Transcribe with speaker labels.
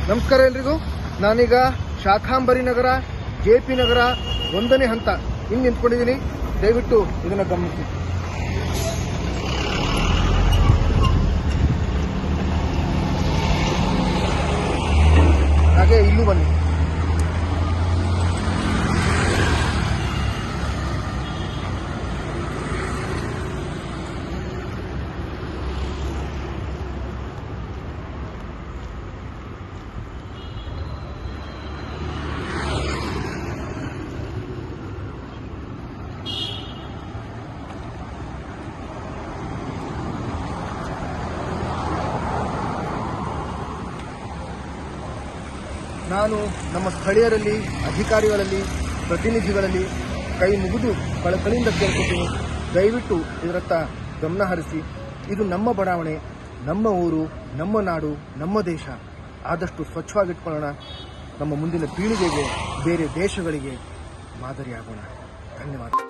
Speaker 1: ನಮಸ್ಕಾರ ಎಲ್ರಿಗೂ. ನಾನೀಗ ಶಾಖಾಂಬರಿ ನಗರ, ಜೆಪಿ ನಗರ 1ನೇ ಹಂತ ಹಿಂಗೆ ನಿಂತ್ಕೊಂಡಿದ್ದೀನಿ. ದಯವಿಟ್ಟು ಇದನ್ನು ಗಮನಿಸಿ. ಹಾಗೆ ಇಲ್ಲೂ ಬನ್ನಿ. ನಾನು ನಮ್ಮ ಸ್ಥಳೀಯರಲ್ಲಿ, ಅಧಿಕಾರಿಗಳಲ್ಲಿ, ಪ್ರತಿನಿಧಿಗಳಲ್ಲಿ ಕೈ ಮುಗಿದು ಕಳಕಳಿಯಿಂದ ಕೇಳ್ಕೊತೀನಿ. ದಯವಿಟ್ಟು ಇದರತ್ತ ಗಮನ ಹರಿಸಿ. ಇದು ನಮ್ಮ ಬಡಾವಣೆ, ನಮ್ಮ ಊರು, ನಮ್ಮ ನಾಡು, ನಮ್ಮ ದೇಶ. ಆದಷ್ಟು ಸ್ವಚ್ಛವಾಗಿಟ್ಕೊಳ್ಳೋಣ. ನಮ್ಮ ಮುಂದಿನ ಪೀಳಿಗೆಗೆ, ಬೇರೆ ದೇಶಗಳಿಗೆ ಮಾದರಿಯಾಗೋಣ. ಧನ್ಯವಾದ.